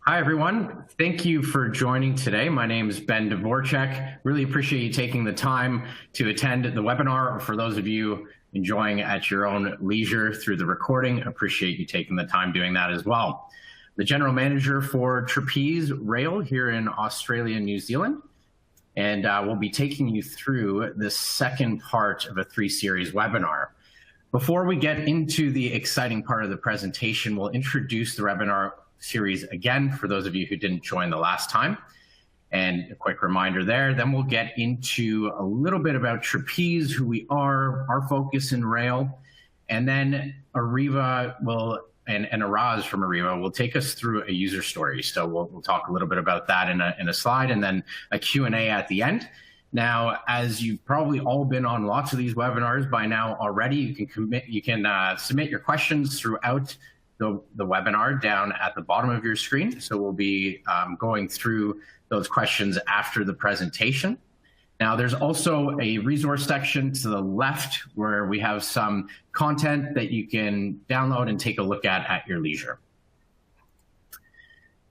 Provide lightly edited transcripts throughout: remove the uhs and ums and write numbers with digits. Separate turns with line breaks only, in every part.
Hi, everyone. Thank you for joining today. My name is Ben Dvorak. Really appreciate you taking the time to attend the webinar. For those of you enjoying at your own leisure through the recording, appreciate you taking the time doing that as well. The General Manager for Trapeze Rail here in Australia and New Zealand. And we'll be taking you through the second part of a three-series webinar. Before we get into the exciting part of the presentation, we'll introduce the webinar series again for those of you who didn't join the last time. And a quick reminder there, then we'll get into a little bit about Trapeze, who we are, our focus in rail, and then Arriva and Araz from Arriva will take us through a user story. So we'll talk a little bit about that in a slide, and then a Q&A at the end. Now, as you've probably all been on lots of these webinars by now already, you can submit your questions throughout the webinar down at the bottom of your screen. So we'll be going through those questions after the presentation. Now, there's also a resource section to the left where we have some content that you can download and take a look at your leisure.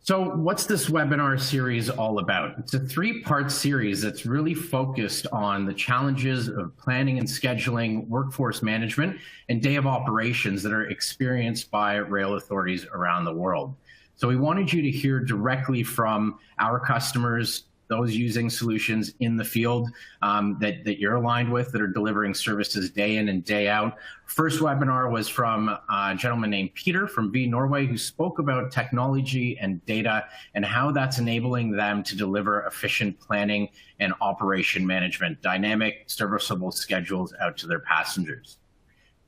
So what's this webinar series all about? It's a three-part series that's really focused on the challenges of planning and scheduling, workforce management, and day of operations that are experienced by rail authorities around the world. So we wanted you to hear directly from our customers, those using solutions in the field that you're aligned with, that are delivering services day in and day out. First webinar was from a gentleman named Peter from V Norway, who spoke about technology and data and how that's enabling them to deliver efficient planning and operation management, dynamic, serviceable schedules out to their passengers.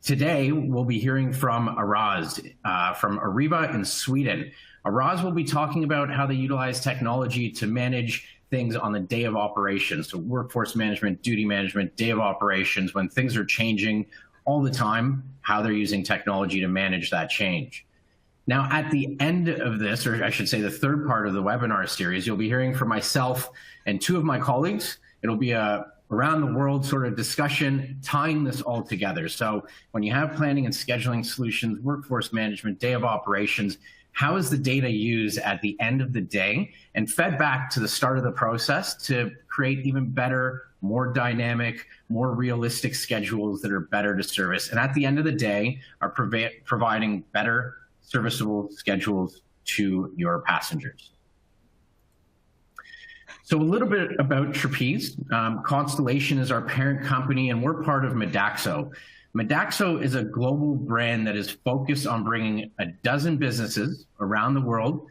Today, we'll be hearing from Araz from Arriva in Sweden. Araz will be talking about how they utilize technology to manage things on the day of operations, so workforce management, duty management, day of operations, when things are changing all the time, how they're using technology to manage that change. Now, at the end of this, or I should say the third part of the webinar series, you'll be hearing from myself and two of my colleagues. It'll be a around the world sort of discussion tying this all together. So when you have planning and scheduling solutions, workforce management, day of operations, how is the data used at the end of the day and fed back to the start of the process to create even better, more dynamic, more realistic schedules that are better to service, and at the end of the day are providing better serviceable schedules to your passengers. So a little bit about Trapeze. Constellation is our parent company, and we're part of Medaxo. Medaxo is a global brand that is focused on bringing a dozen businesses around the world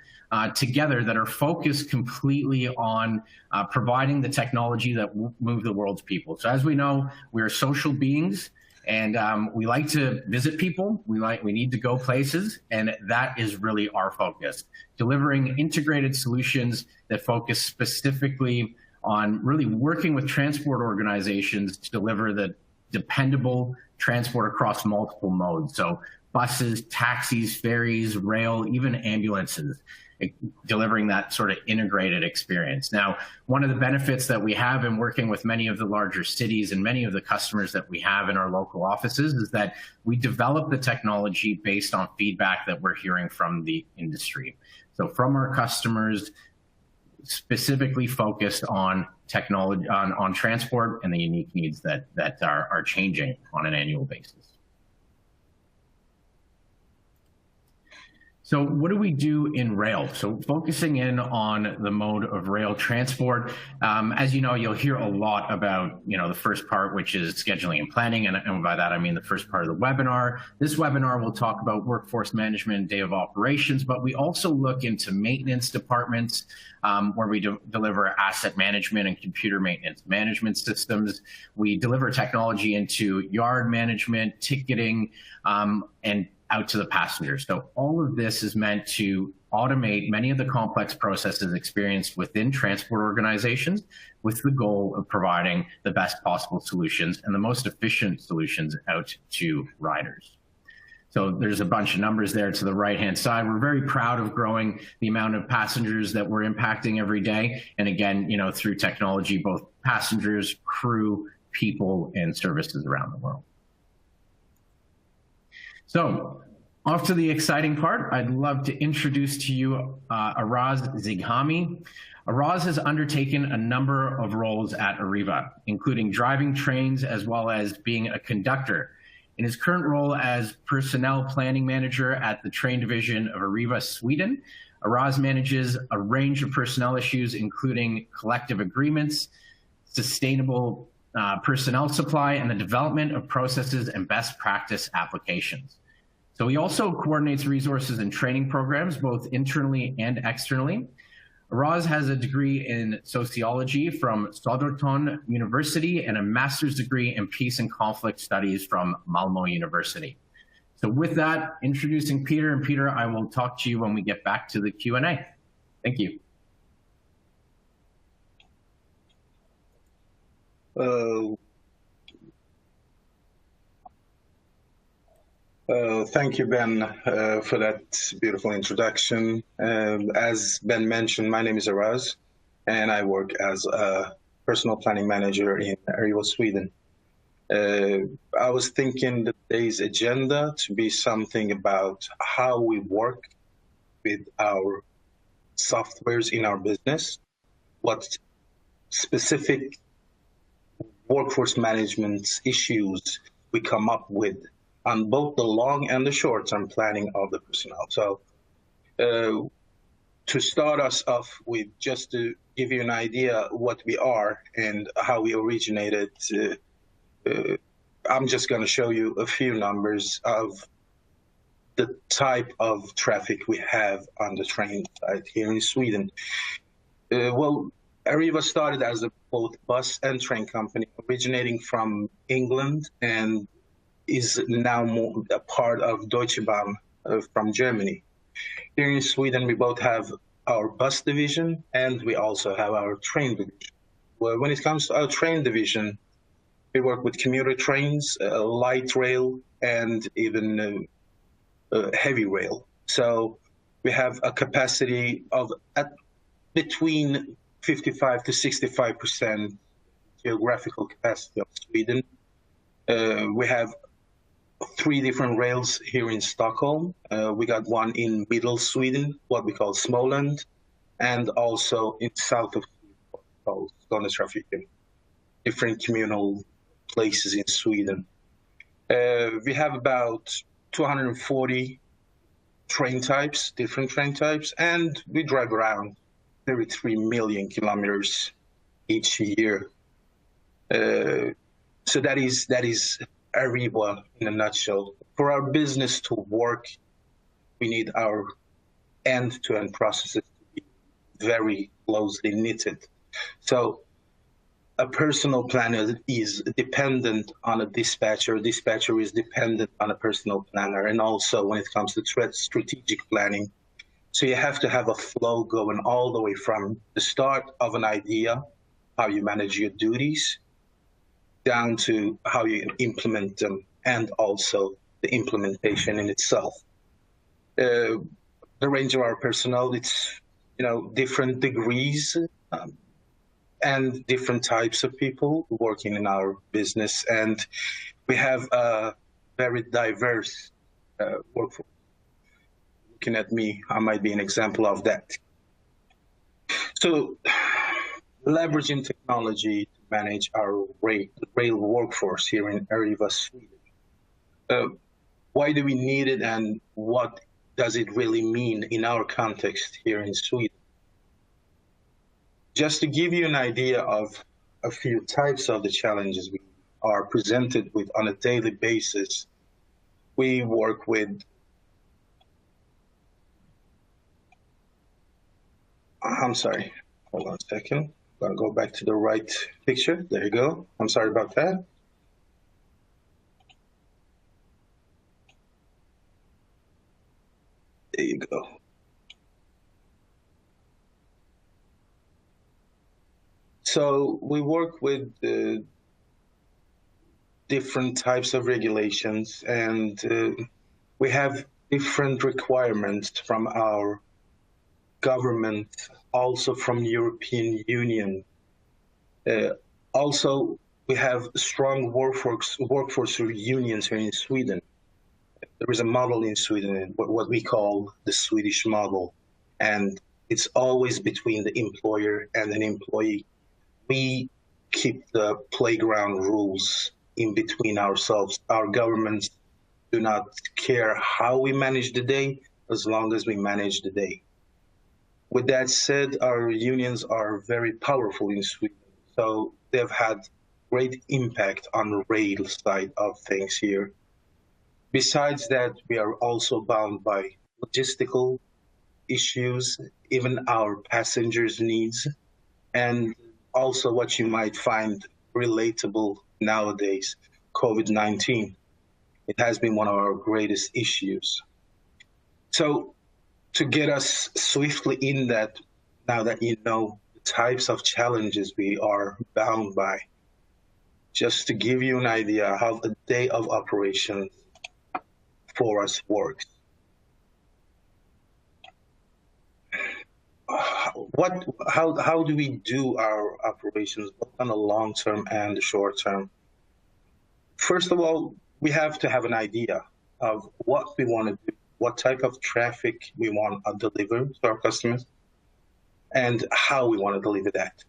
together that are focused completely on providing the technology that will move the world's people. So as we know, we are social beings, and we like to visit people. We need to go places, and that is really our focus. Delivering integrated solutions that focus specifically on really working with transport organizations to deliver the dependable transport across multiple modes. So buses, taxis, ferries, rail, even ambulances, delivering that sort of integrated experience. Now, one of the benefits that we have in working with many of the larger cities and many of the customers that we have in our local offices is that we develop the technology based on feedback that we're hearing from the industry. So from our customers, specifically focused on technology, on transport and the unique needs that are changing on an annual basis. So what do we do in rail? So focusing in on the mode of rail transport, as you know, you'll hear a lot about, the first part, which is scheduling and planning. And by that, I mean the first part of the webinar. This webinar will talk about workforce management, day of operations, but we also look into maintenance departments where we deliver asset management and computer maintenance management systems. We deliver technology into yard management, ticketing, and out to the passengers. So all of this is meant to automate many of the complex processes experienced within transport organizations with the goal of providing the best possible solutions and the most efficient solutions out to riders. So there's a bunch of numbers there to the right-hand side. We're very proud of growing the amount of passengers that we're impacting every day. And again, through technology, both passengers, crew, people, and services around the world. So Off to the exciting part, I'd love to introduce to you Araz Zighami. Araz has undertaken a number of roles at Arriva, including driving trains as well as being a conductor. In his current role as personnel planning manager at the train division of Arriva, Sweden, Araz manages a range of personnel issues, including collective agreements, sustainable personnel supply, and the development of processes and best practice applications. So he also coordinates resources and training programs, both internally and externally. Araz has a degree in sociology from Södertörn University and a master's degree in peace and conflict studies from Malmö University. So with that, introducing Peter, and Peter, I will talk to you when we get back to the Q&A. Thank you.
Thank you, Ben, for that beautiful introduction. As Ben mentioned, my name is Araz, and I work as a personal planning manager in Arriva, Sweden. I was thinking the day's agenda to be something about how we work with our softwares in our business, what specific workforce management issues we come up with on both the long and the short-term planning of the personnel. So to start us off with, just to give you an idea what we are and how we originated, I'm just going to show you a few numbers of the type of traffic we have on the train side here in Sweden. Well, Arriva started as a both bus and train company, originating from England and is now more a part of Deutsche Bahn from Germany. Here in Sweden, we both have our bus division and we also have our train division. Well, when it comes to our train division, we work with commuter trains, light rail, and even heavy rail. So we have a capacity of between 55 to 65% geographical capacity of Sweden. We have 3 different rails here in Stockholm. We got one in middle Sweden, what we call Småland, and also in south of Sweden, what we call Skånetrafiken, different communal places in Sweden. We have about 240 train types, different train types, and we drive around 33 million kilometers each year. So that is Arriva in a nutshell. For our business to work, we need our end-to-end processes to be very closely knitted. So a personal planner is dependent on a dispatcher is dependent on a personal planner, and also when it comes to strategic planning. So you have to have a flow going all the way from the start of an idea, how you manage your duties, down to how you implement them, and also the implementation in itself. The range of our personnel, it's different degrees and different types of people working in our business, and we have a very diverse workforce. Looking at me, I might be an example of that. So leveraging technology to manage our rail workforce here in Arriva, Sweden. Why do we need it, and what does it really mean in our context here in Sweden? Just to give you an idea of a few types of the challenges we are presented with on a daily basis, we work with I'm sorry, hold on a second. I'm gonna go back to the right picture. There you go. I'm sorry about that. There you go. So we work with different types of regulations, and we have different requirements from our government, also from the European Union. Also, we have strong workforce unions here in Sweden. There is a model in Sweden, what we call the Swedish model, and it's always between the employer and an employee. We keep the playground rules in between ourselves. Our governments do not care how we manage the day, as long as we manage the day. With that said, our unions are very powerful in Sweden, so they've had great impact on the rail side of things here. Besides that, we are also bound by logistical issues, even our passengers' needs, and also what you might find relatable nowadays, COVID-19. It has been one of our greatest issues. So to get us swiftly in that, now that you know the types of challenges we are bound by, just to give you an idea how a day of operations for us works. How do we do our operations, both on the long term and the short term? First of all, we have to have an idea of what we want to do, what type of traffic we want to deliver to our customers, and how we want to deliver that.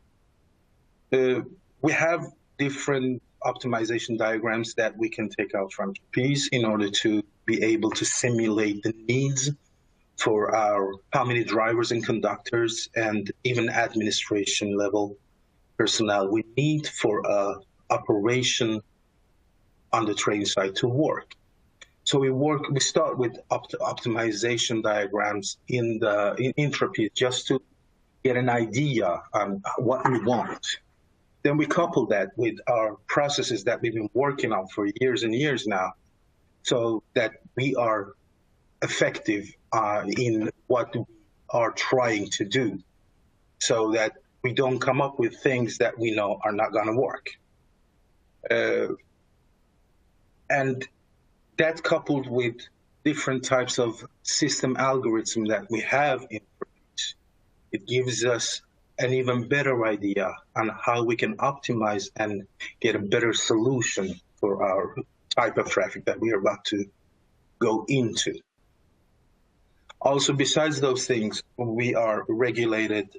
We have different optimization diagrams that we can take out from Trapeze in order to be able to simulate the needs for our how many drivers and conductors and even administration level personnel we need for operation on the train side to work. So we start with optimization diagrams in Trapeze just to get an idea on what we want. Then we couple that with our processes that we've been working on for years and years now, so that we are effective in what we are trying to do, so that we don't come up with things that we know are not going to work. And that coupled with different types of system algorithm that we have in Trapeze, it gives us an even better idea on how we can optimize and get a better solution for our type of traffic that we are about to go into. Also, besides those things, we are regulated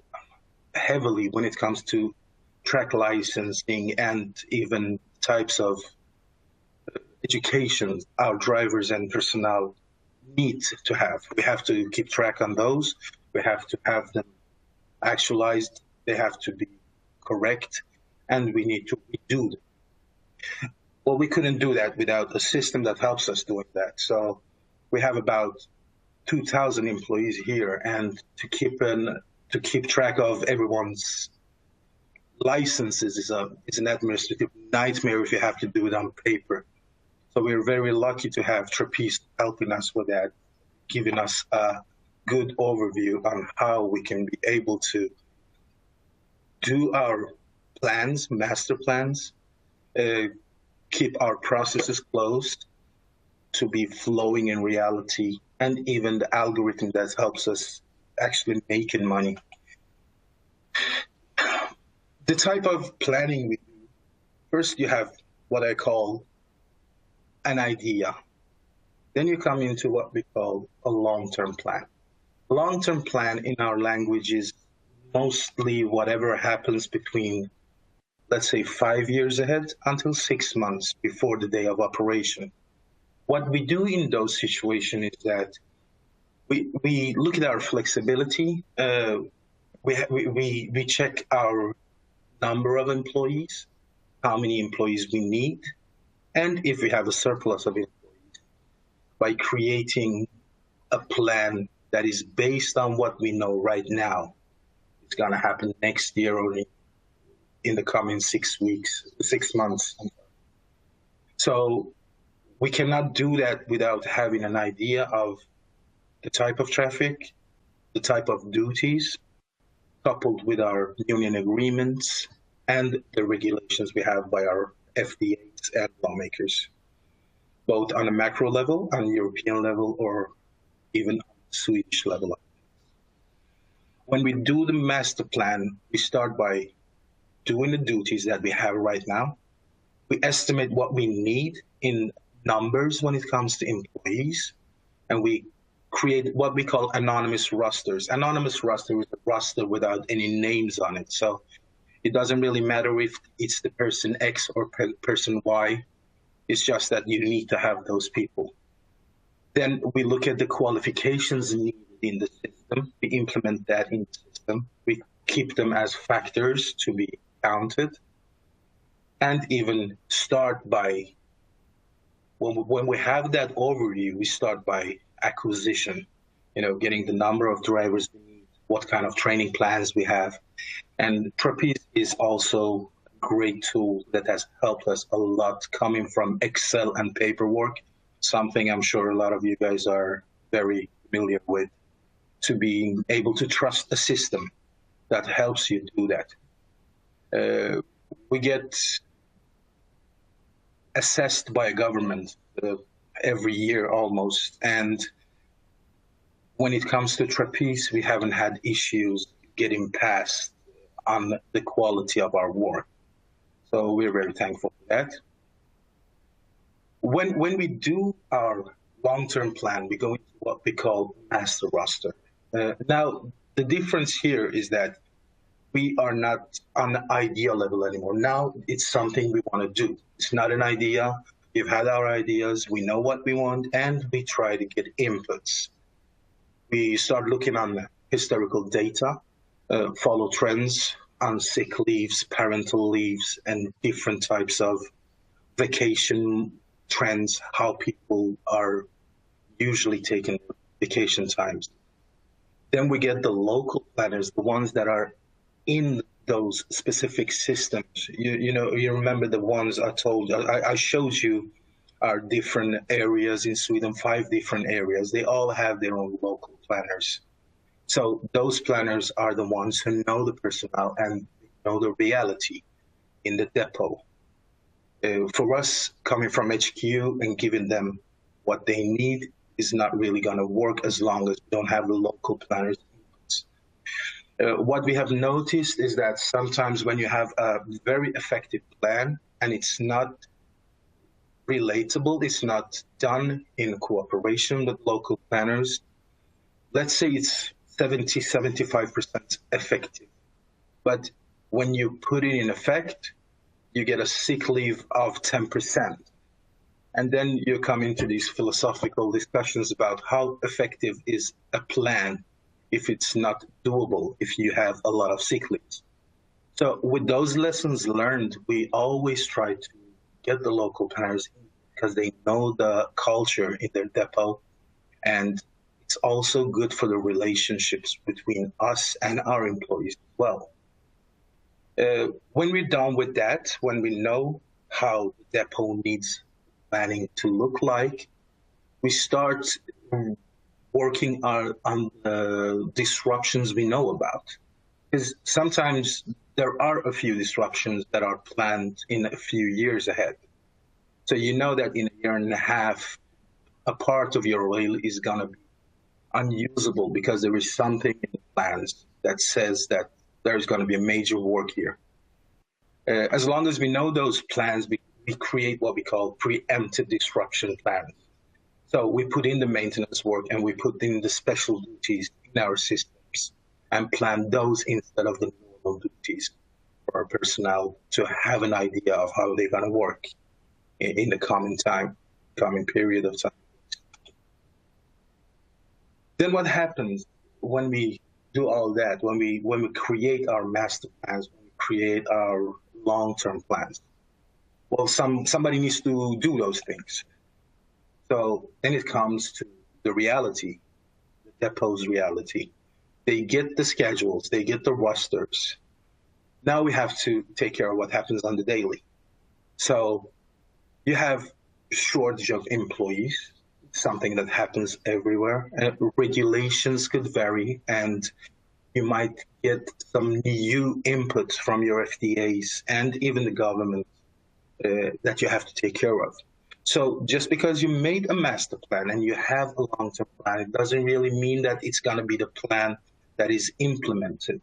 heavily when it comes to track licensing and even types of education our drivers and personnel need to have. We have to keep track on those. We have to have them actualized. They have to be correct, and we need to redo them. Well, we couldn't do that without a system that helps us doing that. So we have about 2,000 employees here, and to keep track of everyone's licenses is an administrative nightmare if you have to do it on paper. So we're very lucky to have Trapeze helping us with that, giving us a good overview on how we can be able to do our plans, master plans, keep our processes closed to be flowing in reality, and even the algorithm that helps us actually making money. The type of planning we do, first you have what I call an idea. Then you come into what we call a long-term plan. A long-term plan in our language is mostly whatever happens between, let's say, 5 years ahead until 6 months before the day of operation. What we do in those situations is that we look at our flexibility. We check our number of employees, how many employees we need, and if we have a surplus of employees, by creating a plan that is based on what we know right now. It's going to happen next year or in the coming 6 months. So we cannot do that without having an idea of the type of traffic, the type of duties, coupled with our union agreements and the regulations we have by our FDAs and lawmakers, both on a macro level, on a European level, or even on a Swedish level. When we do the master plan, we start by doing the duties that we have right now. We estimate what we need in numbers when it comes to employees, and we create what we call anonymous rosters. Anonymous roster is a roster without any names on it. So it doesn't really matter if it's the person X or person Y. It's just that you need to have those people. Then we look at the qualifications needed in the system. We implement that in the system. We keep them as factors to be counted. And even start by, when we have that overview, we start by acquisition, getting the number of drivers we need, what kind of training plans we have. And Trapeze is also a great tool that has helped us a lot, coming from Excel and paperwork, something I'm sure a lot of you guys are very familiar with, to being able to trust a system that helps you do that. We get assessed by a government every year almost, and when it comes to Trapeze, we haven't had issues getting passed on the quality of our work. So we're very thankful for that. When we do our long-term plan, we go into what we call master roster. Now, the difference here is that we are not on the idea level anymore. Now it's something we want to do. It's not an idea. We've had our ideas. We know what we want, and we try to get inputs. We start looking on historical data, follow trends on sick leaves, parental leaves, and different types of vacation trends, how people are usually taking vacation times. Then we get the local planners, the ones that are in those specific systems. You remember the ones I showed you are different areas in Sweden, 5 different areas. They all have their own local planners. So those planners are the ones who know the personnel and know the reality in the depot. For us, coming from HQ and giving them what they need is not really going to work as long as we don't have the local planners. What we have noticed is that sometimes when you have a very effective plan and it's not relatable, it's not done in cooperation with local planners, let's say it's 70-75% effective. But when you put it in effect, you get a sick leave of 10%. And then you come into these philosophical discussions about how effective is a plan if it's not doable, if you have a lot of sick leaves. So with those lessons learned, we always try to get the local planners in because they know the culture in their depot, and it's also good for the relationships between us and our employees as well. When we're done with that, when we know how the depot needs planning to look like, we start working on the disruptions we know about. Because sometimes there are a few disruptions that are planned in a few years ahead. So you know that in a year and a half, a part of your rail is going to be unusable because there is something in the plans that says that there's going to be a major work here. As long as we know those plans, we create what we call preemptive disruption plans. So we put in the maintenance work and we put in the special duties in our systems and plan those instead of the normal duties for our personnel to have an idea of how they're going to work in the coming period of time. Then what happens when we do all that, when we create our master plans, when we create our long-term plans? Well, somebody needs to do those things. So then it comes to the reality, the depot's reality. They get the schedules, they get the rosters. Now we have to take care of what happens on the daily. So you have shortage of employees, something that happens everywhere. Regulations could vary, and you might get some new inputs from your FDAs and even the government that you have to take care of. So just because you made a master plan and you have a long-term plan, it doesn't really mean that it's going to be the plan that is implemented.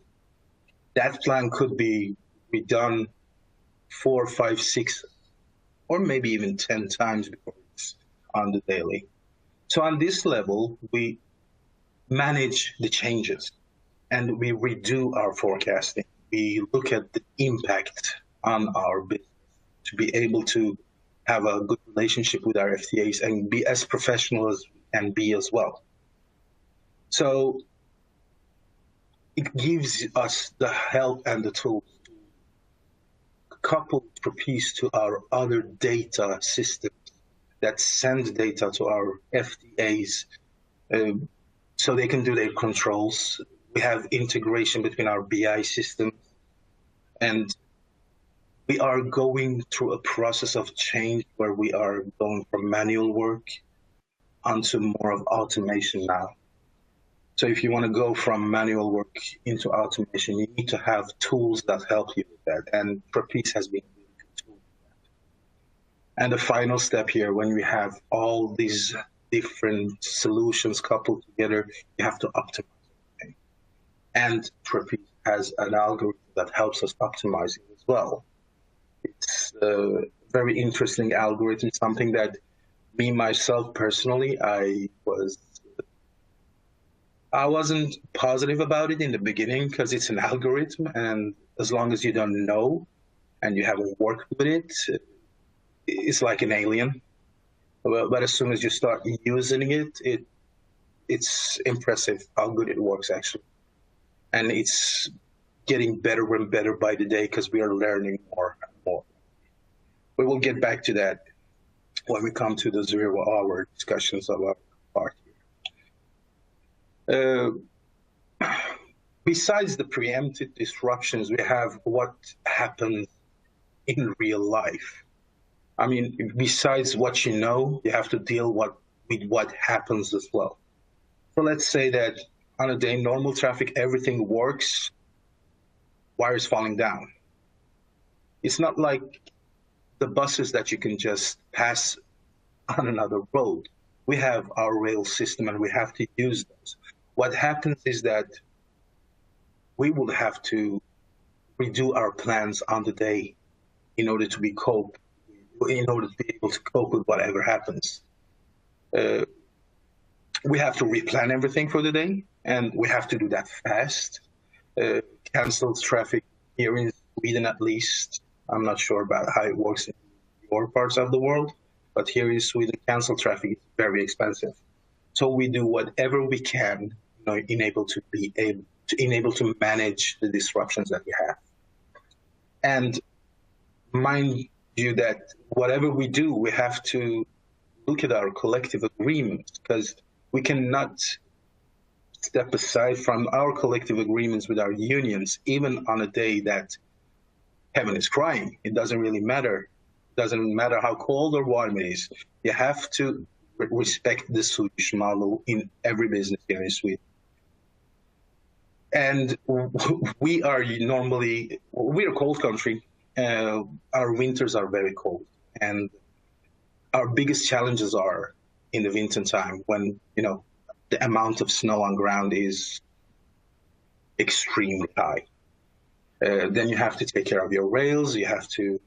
That plan could be redone 4, 5, 6, or maybe even 10 times before it's on the daily. So on this level, we manage the changes and we redo our forecasting. We look at the impact on our business to be able to have a good relationship with our FTAs and be as professional as we can be as well. So it gives us the help and the tools to couple Trapeze to our other data systems that send data to our FTAs so they can do their controls. We have integration between our BI systems, and we are going through a process of change where we are going from manual work onto more of automation now. So if you want to go from manual work into automation, you need to have tools that help you with that. And Trapeze has been a really good tool for that. And the final step here, when we have all these different solutions coupled together, you have to optimize everything. And Trapeze has an algorithm that helps us optimize it as well. It's a very interesting algorithm, something that me, myself, personally, I wasn't positive about it in the beginning because it's an algorithm, and as long as you don't know and you haven't worked with it, it's like an alien. But as soon as you start using it, it's impressive how good it works, actually. And it's getting better and better by the day because we are learning more and more. We will get back to that when we come to the 0-hour discussions of our part here. Besides the preempted disruptions, we have what happens in real life. I mean, besides what you know, you have to deal with what happens as well. So let's say that on a day, normal traffic, everything works, wires falling down. It's not like the buses that you can just pass on another road. We have our rail system and we have to use those. What happens is that we will have to redo our plans on the day in order to be able to cope with whatever happens. We have to replan everything for the day, and we have to do that fast. Cancelled traffic here in Sweden, at least. I'm not sure about how it works in your parts of the world, but here in Sweden, cancelled traffic is very expensive. So we do whatever we can, enable to manage the disruptions that we have. And mind you that whatever we do, we have to look at our collective agreements, because we cannot step aside from our collective agreements with our unions, even on a day that heaven is crying. It doesn't really matter. It doesn't matter how cold or warm it is. You have to respect the Swedish model in every business here in Sweden. And we're a cold country. Our winters are very cold. And our biggest challenges are in the winter time when, the amount of snow on ground is extremely high. Then you have to take care of your rails, you have to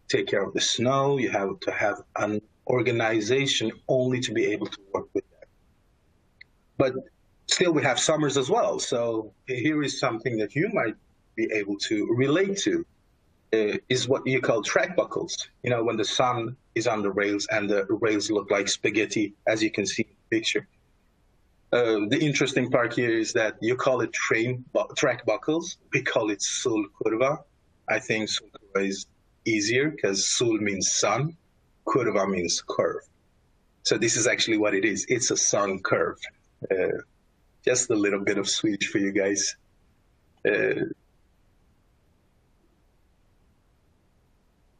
take care of the snow, you have to have an organization only to be able to work with that. But still we have summers as well. So here is something that you might be able to relate to, is what you call track buckles. When the sun is on the rails and the rails look like spaghetti, as you can see in the picture. The interesting part here is that you call it track buckles. We call it solkurva. I think solkurva is easier because sol means sun, kurva means curve. So this is actually what it is. It's a sun curve. Just a little bit of Swedish for you guys.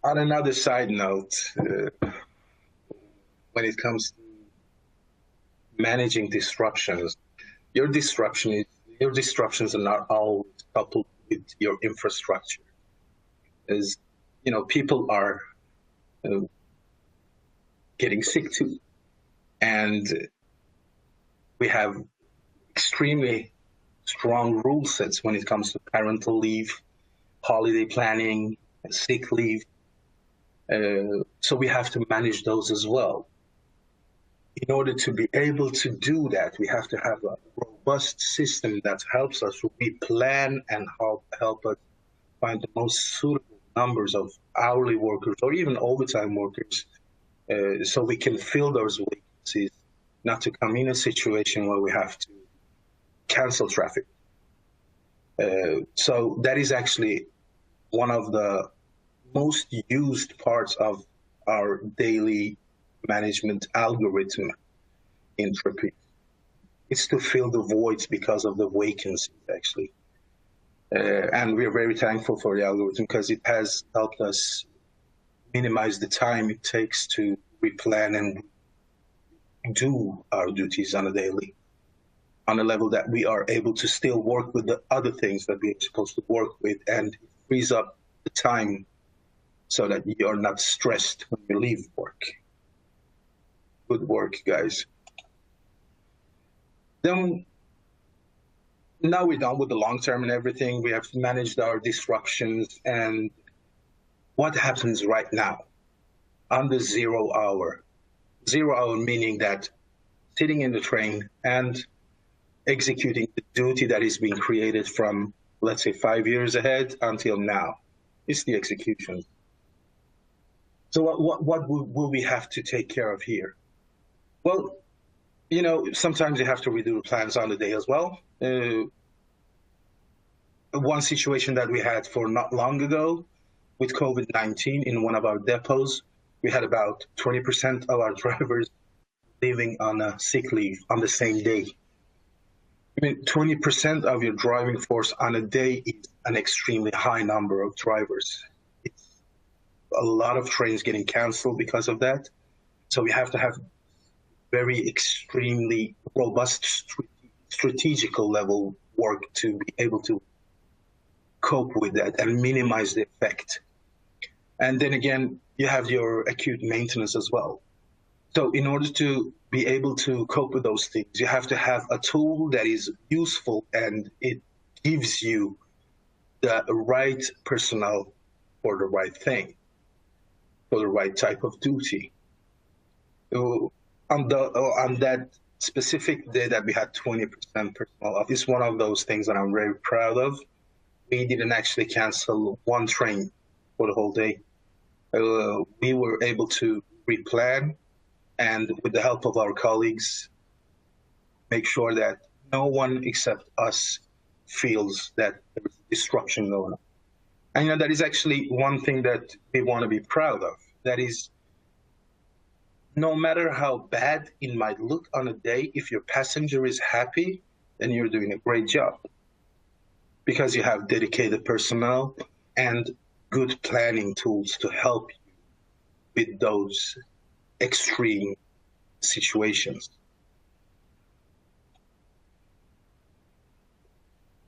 On another side note, when it comes to managing disruptions, your disruptions are not always coupled with your infrastructure. As people are getting sick too, and we have extremely strong rule sets when it comes to parental leave, holiday planning, sick leave. So we have to manage those as well. In order to be able to do that, we have to have a robust system that helps us replan and help us find the most suitable numbers of hourly workers or even overtime workers, so we can fill those vacancies, not to come in a situation where we have to cancel traffic. So that is actually one of the most used parts of our daily management algorithm in Trapeze. It's to fill the voids because of the vacancies, actually. And we're very thankful for the algorithm because it has helped us minimize the time it takes to replan and do our duties on a daily, on a level that we are able to still work with the other things that we're supposed to work with, and it frees up the time so that you are not stressed when you leave work. Good work, guys. Then, now we're done with the long term and everything. We have managed our disruptions, and what happens right now on the 0 hour? 0 hour meaning that sitting in the train and executing the duty that is being created from, let's say, 5 years ahead until now. It's the execution. So what will we have to take care of here? Well, you know, sometimes you have to redo the plans on the day as well. One situation that we had for not long ago with COVID-19 in one of our depots, we had about 20% of our drivers leaving on a sick leave on the same day. I mean, 20% of your driving force on a day is an extremely high number of drivers. It's a lot of trains getting canceled because of that. So we have to have very extremely robust strategical level work to be able to cope with that and minimize the effect. And then again, you have your acute maintenance as well. So in order to be able to cope with those things, you have to have a tool that is useful and it gives you the right personnel for the right thing, for the right type of duty. On that specific day that we had 20% personnel off, it's one of those things that I'm very proud of. We didn't actually cancel one train for the whole day. We were able to replan and with the help of our colleagues, make sure that no one except us feels that there's disruption going on. And you know, that is actually one thing that we want to be proud of. That is, no matter how bad it might look on a day, if your passenger is happy, then you're doing a great job. Because you have dedicated personnel and good planning tools to help you with those extreme situations.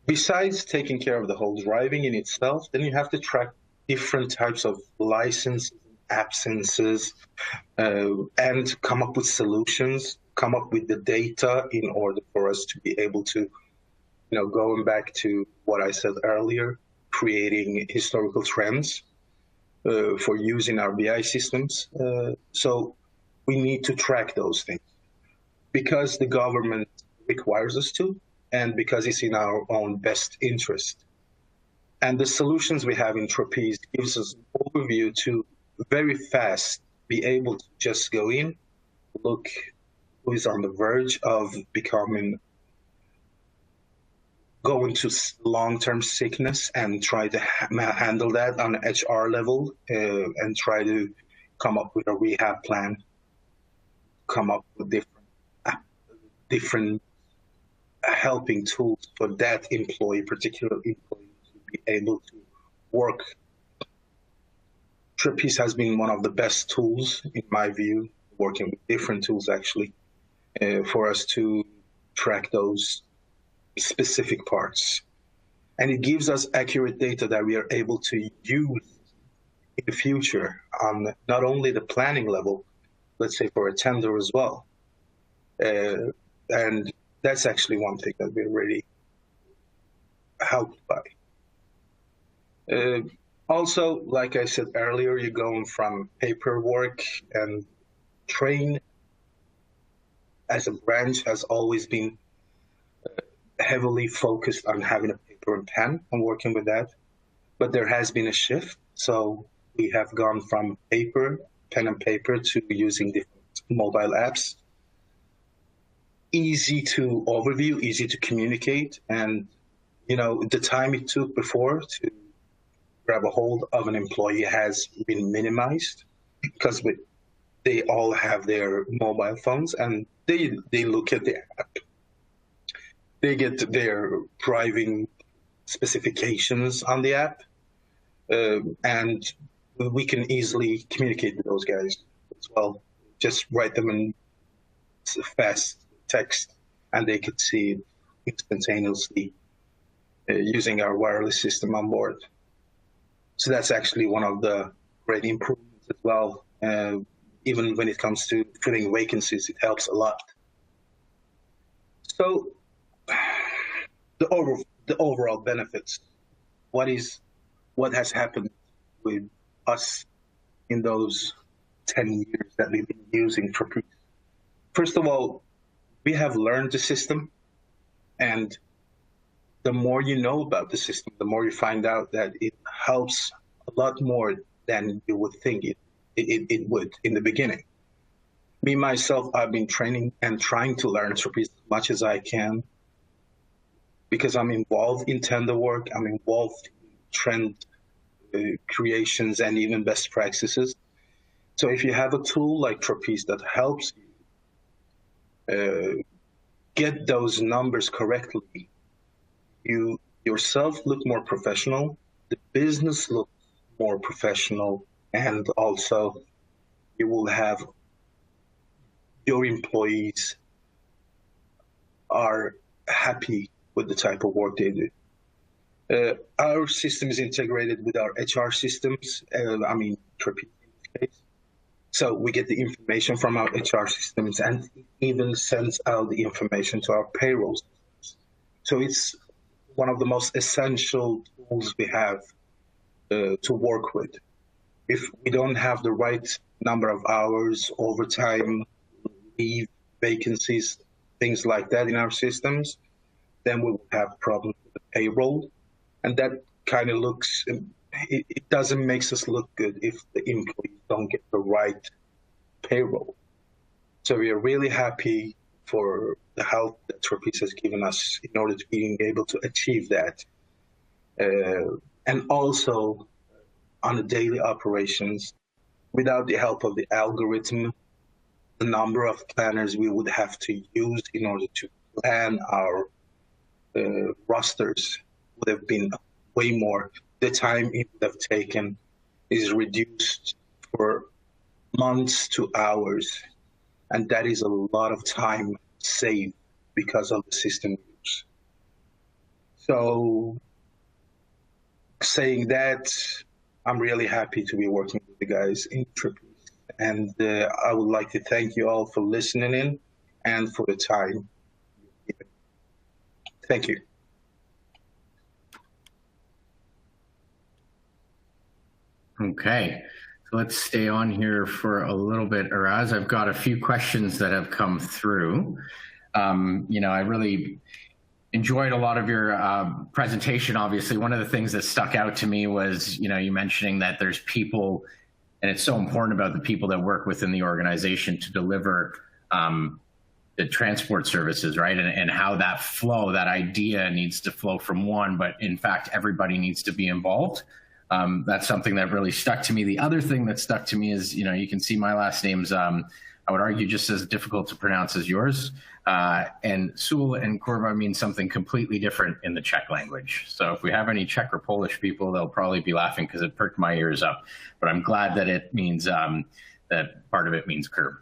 Besides taking care of the whole driving in itself, then you have to track different types of licenses, absences, and come up with solutions, come up with the data in order for us to be able to, you know, going back to what I said earlier, creating historical trends for using our BI systems. So we need to track those things because the government requires us to, and because it's in our own best interest. And the solutions we have in Trapeze gives us an overview to very fast be able to just go in, look who is on the verge of going to long-term sickness and try to handle that on an HR level and try to come up with a rehab plan, come up with different helping tools for that particular employee to be able to work. Trapeze has been one of the best tools, in my view, working with different tools actually, for us to track those specific parts. And it gives us accurate data that we are able to use in the future on not only the planning level, let's say for a tender as well. And that's actually one thing that we're really helped by. Also, like I said earlier, you're going from paperwork, and train as a branch has always been heavily focused on having a paper and pen and working with that. But there has been a shift. So we have gone from pen and paper, to using different mobile apps. Easy to overview, easy to communicate. And, the time it took before to grab a hold of an employee has been minimized, because they all have their mobile phones, and they look at the app. They get their driving specifications on the app, and we can easily communicate with those guys as well. Just write them in fast text, and they could see it instantaneously using our wireless system on board. So that's actually one of the great improvements as well. Even when it comes to filling vacancies, it helps a lot. So the overall benefits, what has happened with us in those 10 years that we've been using Trapeze? First of all, we have learned the system, and the more you know about the system, the more you find out that it helps a lot more than you would think it would in the beginning. Me, myself, I've been training and trying to learn Trapeze as much as I can, because I'm involved in tender work, I'm involved in trend creations and even best practices. So if you have a tool like Trapeze that helps you get those numbers correctly, you yourself look more professional, the business looks more professional, and also you will have your employees are happy with the type of work they do. Our system is integrated with our HR systems, Trapeze in this case. So we get the information from our HR systems, and even sends out the information to our payroll systems. So it's one of the most essential tools we have to work with. If we don't have the right number of hours, overtime, leave, vacancies, things like that in our systems, then we will have problems with the payroll. And that kind of it doesn't make us look good if the employees don't get the right payroll. So we are really happy for the help that Trapeze has given us in order to being able to achieve that. And also on the daily operations, without the help of the algorithm, the number of planners we would have to use in order to plan our rosters would have been way more. The time it would have taken is reduced for months to hours, and that is a lot of time saved because of the system use. So saying that, I'm really happy to be working with the guys in Trapeze, and I would like to thank you all for listening in and for the time. Thank you.
Okay, so let's stay on here for a little bit, Araz. I've got a few questions that have come through. I really enjoyed a lot of your presentation. Obviously, one of the things that stuck out to me was, you mentioning that there's people, and it's so important about the people that work within the organization to deliver the transport services, right? And how that flow, that idea needs to flow from one, but in fact, everybody needs to be involved. That's something that really stuck to me. The other thing that stuck to me is, you can see my last name's, I would argue, just as difficult to pronounce as yours. And Sul and Kurva mean something completely different in the Czech language. So if we have any Czech or Polish people, they'll probably be laughing because it perked my ears up. But I'm glad that it means, that part of it means curb.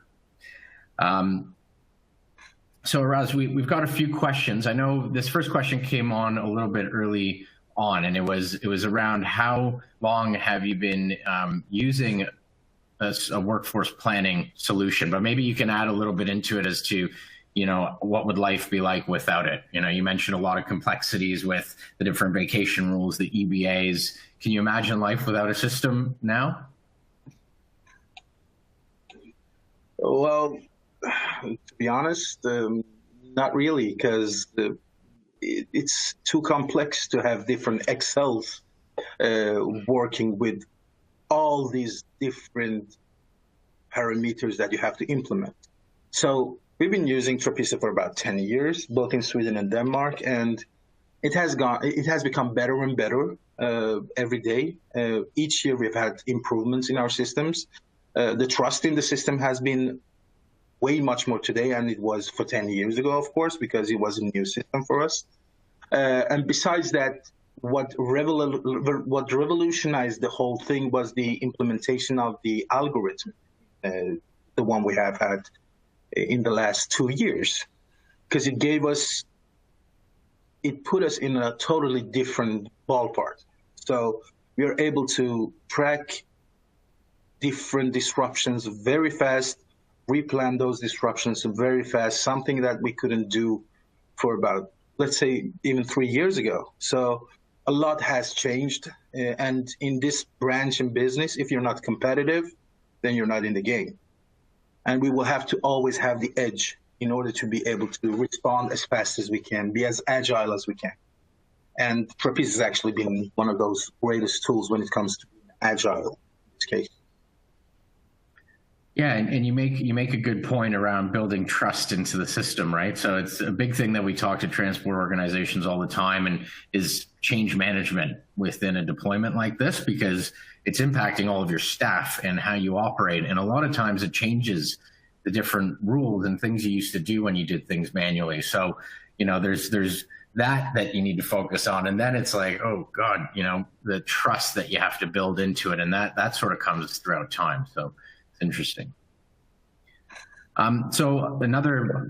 So Araz, we've got a few questions. I know this first question came on a little bit early on, and it was around how long have you been using a workforce planning solution, but maybe you can add a little bit into it as to, what would life be like without it? You mentioned a lot of complexities with the different vacation rules, the EBAs. Can you imagine life without a system now?
Well, to be honest, not really, because it's too complex to have different Excels working with all these different parameters that you have to implement. So we've been using Trapeze for about 10 years, both in Sweden and Denmark, and it has become better and better every day. Each year we've had improvements in our systems. The trust in the system has been way much more today than it was for 10 years ago, of course, because it was a new system for us. And besides that, what revolutionized the whole thing was the implementation of the algorithm, the one we have had in the last 2 years, because it put us in a totally different ballpark. So we are able to track different disruptions very fast, replan those disruptions very fast, something that we couldn't do for about, let's say, even 3 years ago. So a lot has changed. And in this branch in business, if you're not competitive, then you're not in the game. And we will have to always have the edge in order to be able to respond as fast as we can, be as agile as we can. And Trapeze has actually been one of those greatest tools when it comes to being agile in this case.
Yeah, and you make a good point around building trust into the system, right? So it's a big thing that we talk to transport organizations all the time, and is change management within a deployment like this, because it's impacting all of your staff and how you operate. And a lot of times it changes the different rules and things you used to do when you did things manually. So, there's that you need to focus on. And then it's like, oh God, the trust that you have to build into it. And that sort of comes throughout time. So it's interesting. So another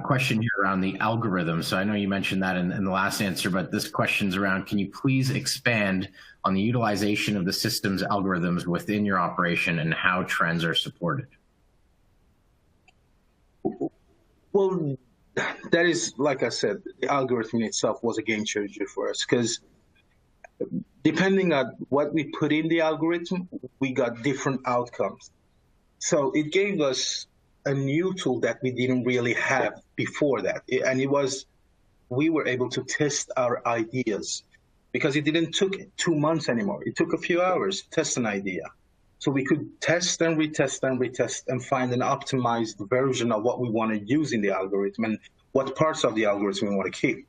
question here around the algorithm. So I know you mentioned that in the last answer, but this question's around, can you please expand on the utilization of the system's algorithms within your operation and how trends are supported?
Well, that is, like I said, the algorithm itself was a game changer for us, because depending on what we put in the algorithm, we got different outcomes. So it gave us a new tool that we didn't really have before that. And we were able to test our ideas, because it didn't took 2 months anymore. It took a few hours to test an idea. So we could test and retest and retest and find an optimized version of what we want to use in the algorithm and what parts of the algorithm we want to keep.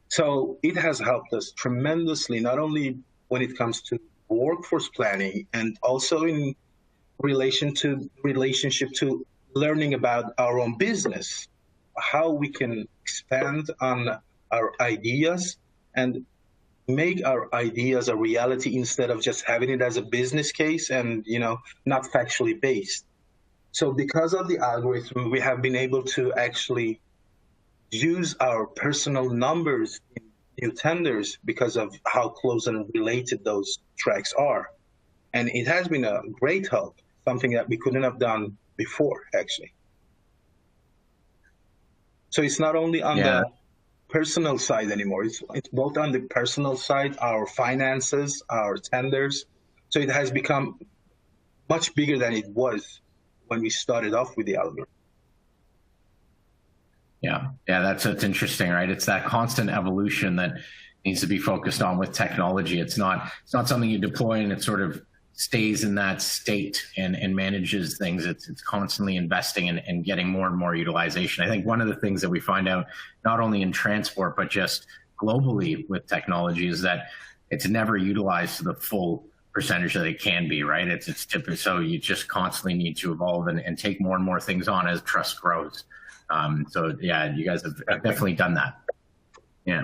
So it has helped us tremendously, not only when it comes to workforce planning, and also in relationship to learning about our own business, how we can expand on our ideas and make our ideas a reality instead of just having it as a business case and not factually based. So because of the algorithm, we have been able to actually use our personal numbers in new tenders because of how close and related those tracks are. And it has been a great help, something that we couldn't have done before, actually. So it's not only on the personal side anymore. It's both on the personal side, our finances, our tenders. So it has become much bigger than it was when we started off with the algorithm.
Yeah, that's interesting, right? It's that constant evolution that needs to be focused on with technology. It's not something you deploy and it sort of stays in that state and manages things. It's constantly investing and getting more and more utilization. I think one of the things that we find out, not only in transport, but just globally with technology, is that it's never utilized to the full percentage that it can be, right? It's typical. So you just constantly need to evolve and take more and more things on as trust grows. So yeah, you guys have definitely done that. Yeah.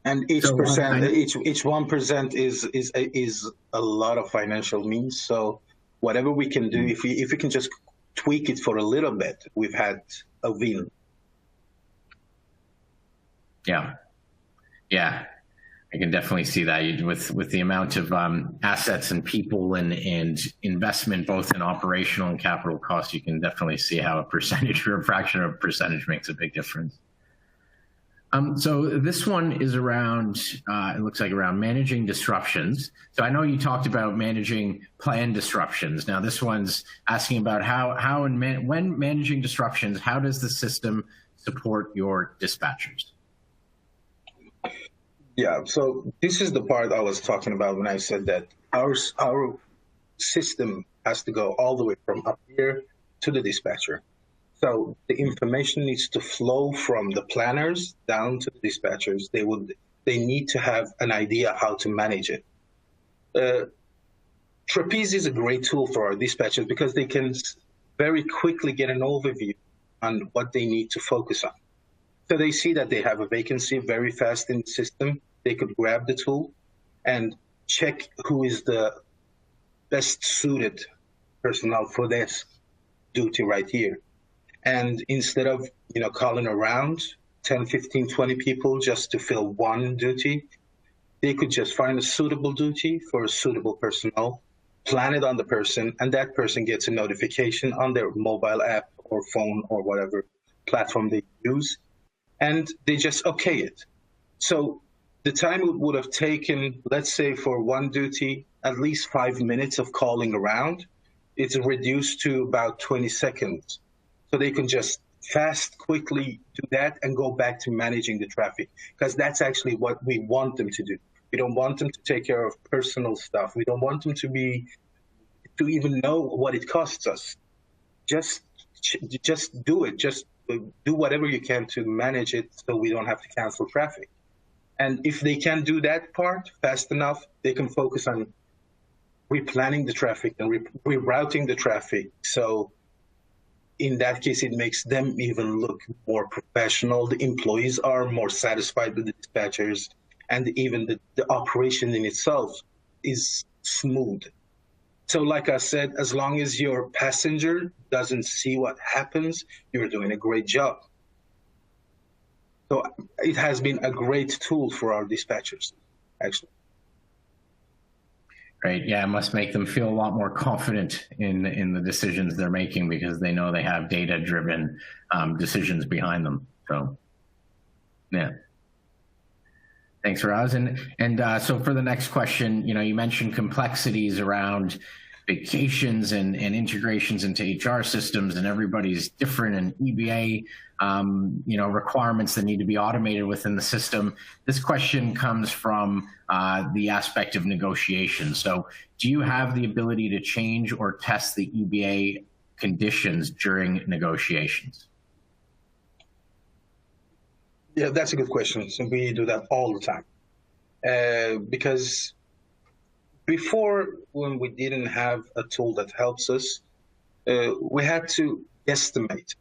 And each 1% is a lot of financial means. So whatever we can do, if we can just tweak it for a little bit, we've had a win.
Yeah. I can definitely see that with the amount of assets and people and investment, both in operational and capital costs. You can definitely see how a percentage or a fraction of a percentage makes a big difference. So this one is around, it looks like around managing disruptions. So I know you talked about managing planned disruptions. Now this one's asking about how and when managing disruptions, how does the system support your dispatchers?
Yeah, so this is the part I was talking about when I said that our system has to go all the way from up here to the dispatcher. So the information needs to flow from the planners down to the dispatchers. They need to have an idea how to manage it. Trapeze is a great tool for our dispatchers because they can very quickly get an overview on what they need to focus on. So they see that they have a vacancy very fast in the system. They could grab the tool and check who is the best suited personnel for this duty right here. And instead of calling around 10, 15, 20 people just to fill one duty, they could just find a suitable duty for a suitable personnel, plan it on the person, and that person gets a notification on their mobile app or phone or whatever platform they use, and they just okay it. So the time it would have taken, let's say for one duty, at least 5 minutes of calling around, it's reduced to about 20 seconds. So they can just quickly do that and go back to managing the traffic, because that's actually what we want them to do. We don't want them to take care of personal stuff. We don't want them to even know what it costs us. Just do it. Just do whatever you can to manage it so we don't have to cancel traffic. And if they can do that part fast enough, they can focus on replanning the traffic and rerouting the traffic. So in that case, it makes them even look more professional. The employees are more satisfied with the dispatchers, and even the operation in itself is smooth. So like I said, as long as your passenger doesn't see what happens, you're doing a great job. So it has been a great tool for our dispatchers, actually.
Right. Yeah, it must make them feel a lot more confident in the decisions they're making, because they know they have data-driven decisions behind them. So, yeah. Thanks, Araz. And so for the next question, you mentioned complexities around vacations and integrations into HR systems, and everybody's different, and EBA, requirements that need to be automated within the system. This question comes from the aspect of negotiation. So do you have the ability to change or test the EBA conditions during negotiations?
Yeah, that's a good question. So we do that all the time. Because before, when we didn't have a tool that helps us, we had to estimate,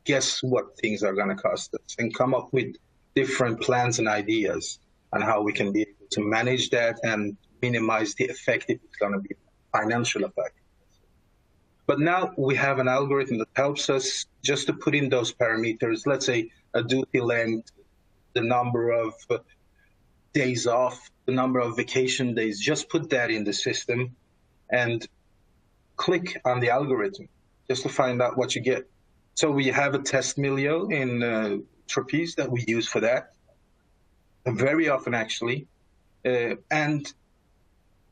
guess what things are going to cost us, and come up with different plans and ideas on how we can be able to manage that and minimize the effect if it's going to be financial effect. But now we have an algorithm that helps us just to put in those parameters, let's say a duty length, the number of days off, the number of vacation days, just put that in the system and click on the algorithm just to find out what you get. So we have a test milieu in Trapeze that we use for that, very often actually. And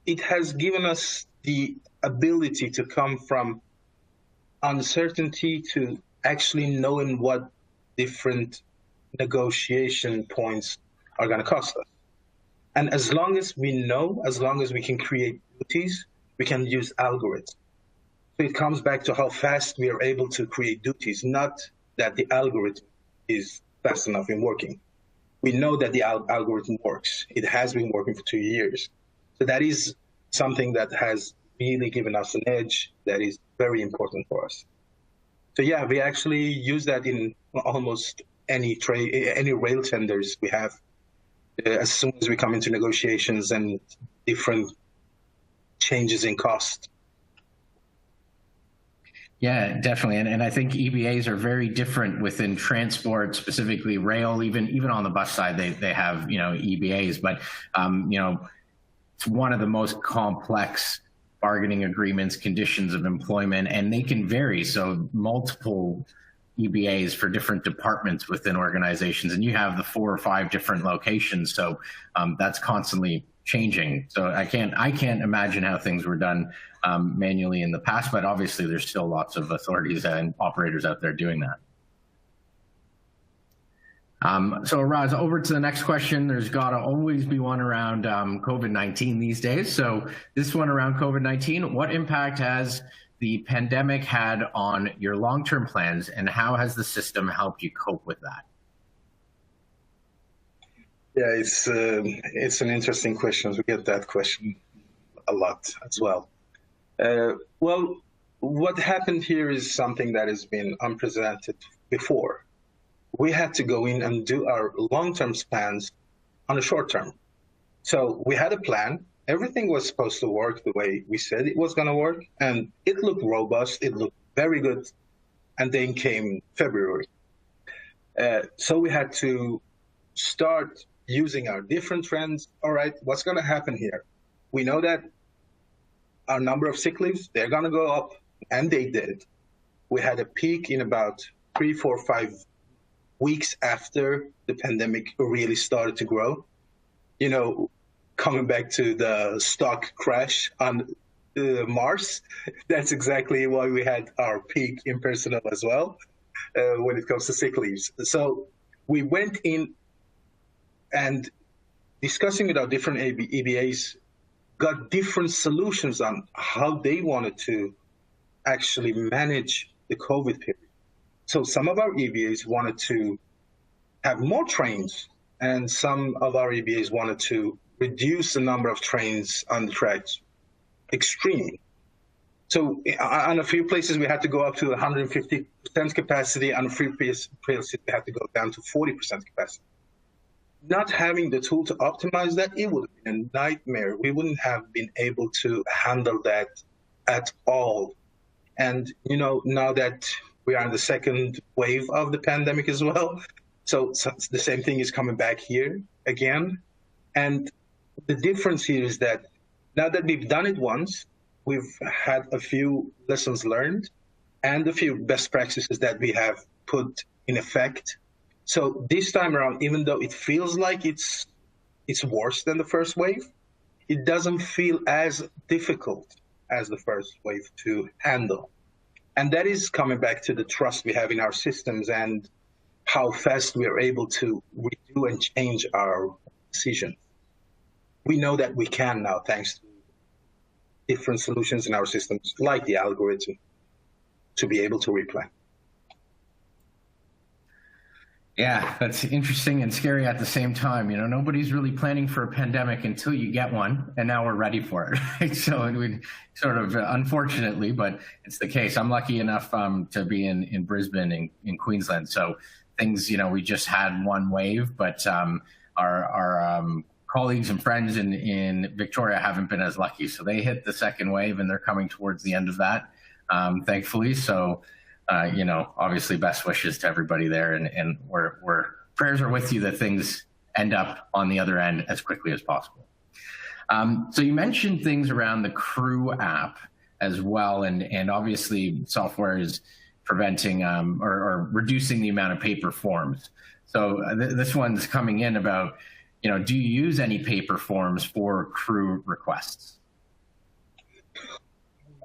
it has given us the ability to come from uncertainty to actually knowing what different negotiation points are going to cost us. And as long as we know, as long as we can create duties, we can use algorithms. So it comes back to how fast we are able to create duties, not that the algorithm is fast enough in working. We know that the algorithm works. It has been working for 2 years. So that is something that has really given us an edge that is very important for us. So yeah, we actually use that in almost any rail tenders we have. As soon as we come into negotiations and different changes in cost.
Yeah, definitely. And I think EBAs are very different within transport, specifically rail, even on the bus side, they have, EBAs, but, it's one of the most complex bargaining agreements, conditions of employment, and they can vary. So multiple EBAs for different departments within organizations, and you have the 4 or 5 different locations. So that's constantly changing. So I can't imagine how things were done manually in the past, but obviously there's still lots of authorities and operators out there doing that. So Araz, over to the next question. There's got to always be one around COVID-19 these days. So this one around COVID-19, what impact has the pandemic had on your long-term plans, and how has the system helped you cope with that?
Yeah, it's an interesting question. We get that question a lot as well. Well, what happened here is something that has been unprecedented before. We had to go in and do our long-term plans on the short term. So we had a plan. Everything was supposed to work the way we said it was going to work, and it looked robust. It looked very good. And then came February. So we had to start using our different trends. All right, what's going to happen here? We know that our number of sick leaves, they're going to go up, and they did. We had a peak in about 3, 4, 5 weeks after the pandemic really started to grow. Coming back to the stock crash on Mars, that's exactly why we had our peak in personnel as well when it comes to sick leaves. So we went in and discussing with our different EBAs, got different solutions on how they wanted to actually manage the COVID period. So some of our EBAs wanted to have more trains, and some of our EBAs wanted to reduce the number of trains on the tracks extremely. So on a few places, we had to go up to 150% capacity. On a few places, we had to go down to 40% capacity. Not having the tool to optimize that, it would have been a nightmare. We wouldn't have been able to handle that at all. And, now that we are in the second wave of the pandemic as well, so the same thing is coming back here again. And the difference here is that now that we've done it once, we've had a few lessons learned and a few best practices that we have put in effect. So this time around, even though it feels like it's worse than the first wave, it doesn't feel as difficult as the first wave to handle. And that is coming back to the trust we have in our systems and how fast we are able to redo and change our decisions. We know that we can now, thanks to different solutions in our systems, like the algorithm, to be able to replan.
Yeah, that's interesting and scary at the same time. Nobody's really planning for a pandemic until you get one, and now we're ready for it. Right? So we sort of, unfortunately, but it's the case. I'm lucky enough to be in Brisbane, in Queensland. So things, we just had one wave, but our colleagues and friends in Victoria haven't been as lucky. So they hit the second wave, and they're coming towards the end of that, thankfully. So. Obviously best wishes to everybody there, and we're prayers are with you that things end up on the other end as quickly as possible. So you mentioned things around the Crew app as well, and obviously software is preventing or reducing the amount of paper forms. So this one's coming in about, do you use any paper forms for Crew requests?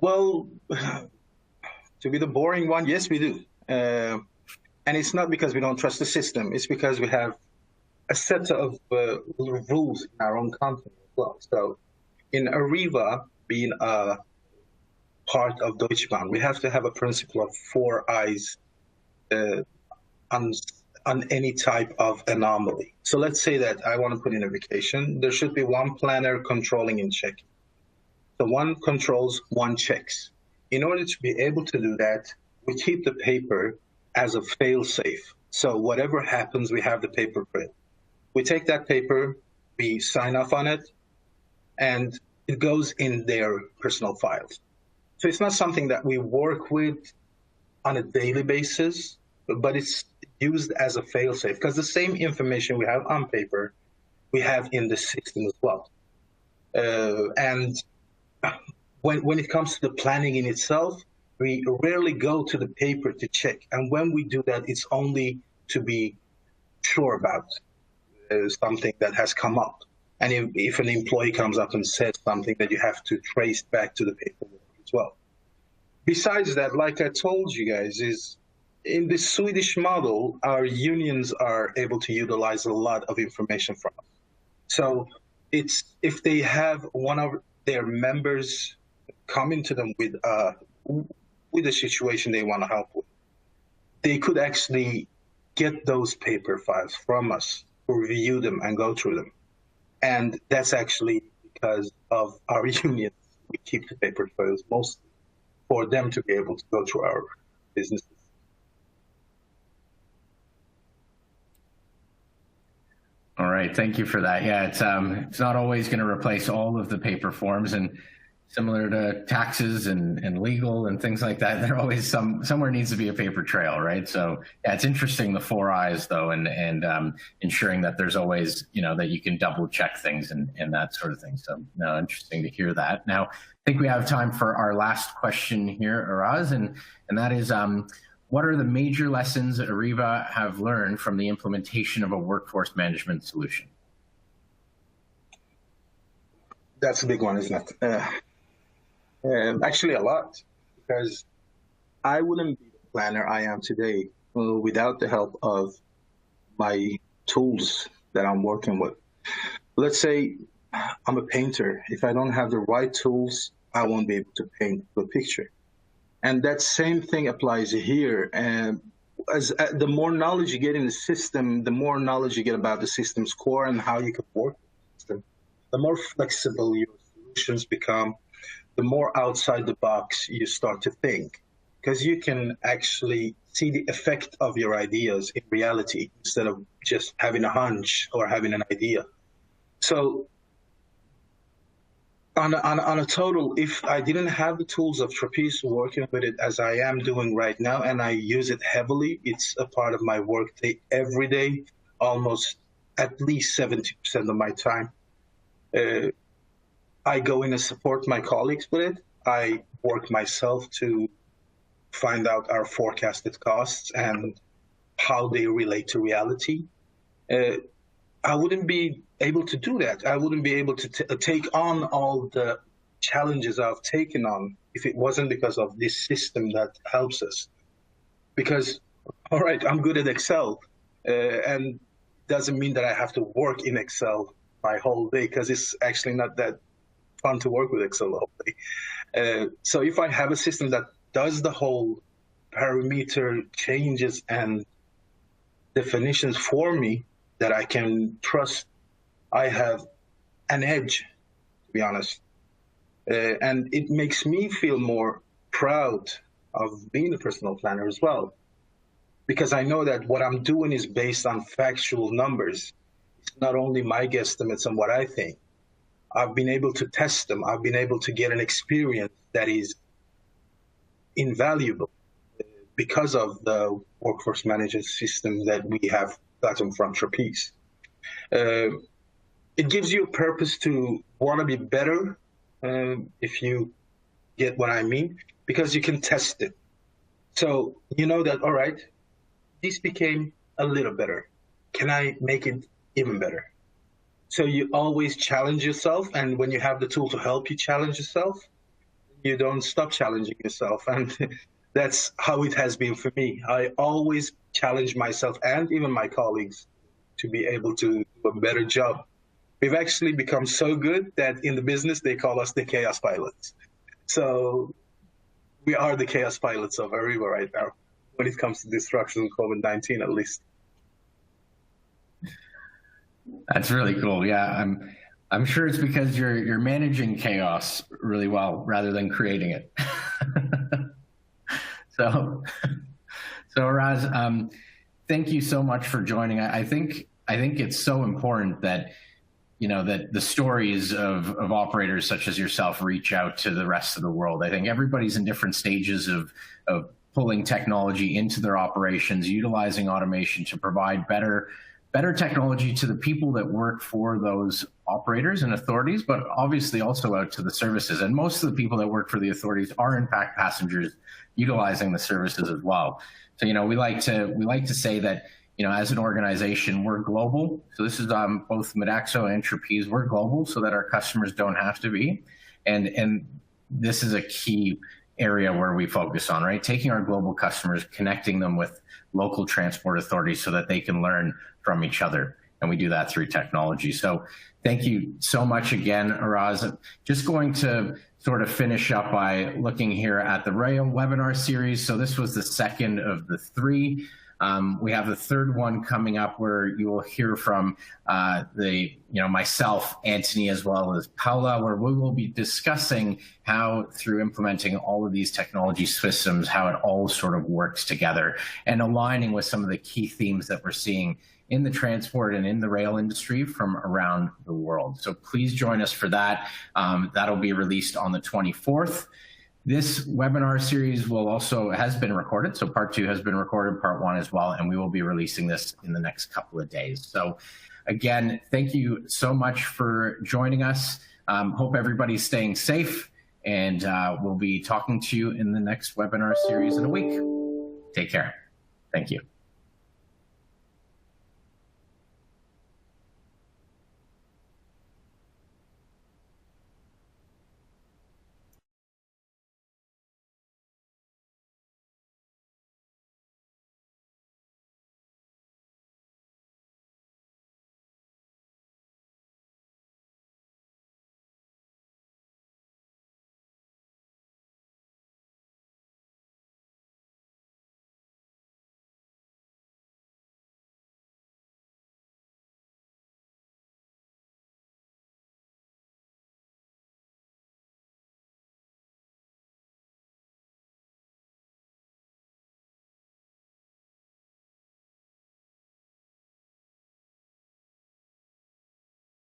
Well, to be the boring one, yes, we do. And it's not because we don't trust the system. It's because we have a set of rules in our own company as well. So in Arriva, being a part of Deutsche Bahn, we have to have a principle of 4 eyes on any type of anomaly. So let's say that I want to put in a vacation. There should be one planner controlling and checking. So one controls, one checks. In order to be able to do that, we keep the paper as a fail-safe. So whatever happens, we have the paper trail. We take that paper, we sign off on it, and it goes in their personal files. So it's not something that we work with on a daily basis, but it's used as a fail-safe because the same information we have on paper, we have in the system as well. And when it comes to the planning in itself, we rarely go to the paper to check. And when we do that, it's only to be sure about something that has come up. And if an employee comes up and says something that you have to trace back to the paperwork as well. Besides that, like I told you guys, is in the Swedish model, our unions are able to utilize a lot of information from us. So it's if they have one of their members coming to them with a situation they want to help with, they could actually get those paper files from us, review them, and go through them. And that's actually because of our unions. We keep the paper files mostly for them to be able to go through our businesses.
All right, thank you for that. Yeah, it's not always going to replace all of the paper forms, and similar to taxes and legal and things like that, there always somewhere needs to be a paper trail, right? So yeah, it's interesting, the 4 eyes though, and ensuring that there's always, that you can double check things and that sort of thing. So no, interesting to hear that. Now, I think we have time for our last question here, Araz, and that is, what are the major lessons that Arriva have learned from the implementation of a workforce management solution?
That's a big one, isn't it? Actually, a lot, because I wouldn't be the planner I am today without the help of my tools that I'm working with. Let's say I'm a painter. If I don't have the right tools, I won't be able to paint the picture. And that same thing applies here. And the more knowledge you get in the system, the more knowledge you get about the system's core and how you can work with the system, the more flexible your solutions become, the more outside the box you start to think, because you can actually see the effect of your ideas in reality instead of just having a hunch or having an idea. So on a total, if I didn't have the tools of Trapeze, working with it as I am doing right now, and I use it heavily, it's a part of my workday every day, almost at least 70% of my time. I go in and support my colleagues with it. I work myself to find out our forecasted costs and how they relate to reality. I wouldn't be able to do that. I wouldn't be able to take on all the challenges I've taken on if it wasn't because of this system that helps us. Because, all right, I'm good at Excel, and doesn't mean that I have to work in Excel my whole day, because it's actually not that fun to work with Excel all day. So if I have a system that does the whole parameter changes and definitions for me that I can trust, I have an edge, to be honest. And it makes me feel more proud of being a personal planner as well, because I know that what I'm doing is based on factual numbers. It's not only my guesstimates and what I think. I've been able to test them. I've been able to get an experience that is invaluable because of the workforce management system that we have gotten from Trapeze. It gives you a purpose to want to be better, if you get what I mean, because you can test it. So you know that, all right, this became a little better. Can I make it even better? So you always challenge yourself, and when you have the tool to help you challenge yourself, you don't stop challenging yourself. And that's how it has been for me. I always challenge myself and even my colleagues to be able to do a better job. We've actually become so good that in the business, they call us the chaos pilots. So we are the chaos pilots of Arriva right now, when it comes to disruption of COVID-19, at least.
That's really cool. Yeah, I'm sure it's because you're managing chaos really well rather than creating it. So Araz, thank you so much for joining. I think it's so important that that the stories of operators such as yourself reach out to the rest of the world. I think everybody's in different stages of pulling technology into their operations, utilizing automation to provide better technology to the people that work for those operators and authorities, but obviously also out to the services. And most of the people that work for the authorities are in fact passengers utilizing the services as well. So, we like to say that, as an organization, we're global. So this is both Modaxo and Trapeze, we're global so that our customers don't have to be. And this is a key area where we focus on, right? Taking our global customers, connecting them with local transport authorities so that they can learn from each other. And we do that through technology. So thank you so much again, Araz. Just going to sort of finish up by looking here at the rail webinar series. So this was the second of the three. We have the third one coming up where you will hear from myself, Anthony, as well as Paula, where we will be discussing how through implementing all of these technology systems, how it all sort of works together and aligning with some of the key themes that we're seeing in the transport and in the rail industry from around the world. So please join us for that. That'll be released on the 24th. This webinar series has been recorded. So part 2 has been recorded, part 1 as well, and we will be releasing this in the next couple of days. So again, thank you so much for joining us. Hope everybody's staying safe, and we'll be talking to you in the next webinar series in a week. Take care. Thank you.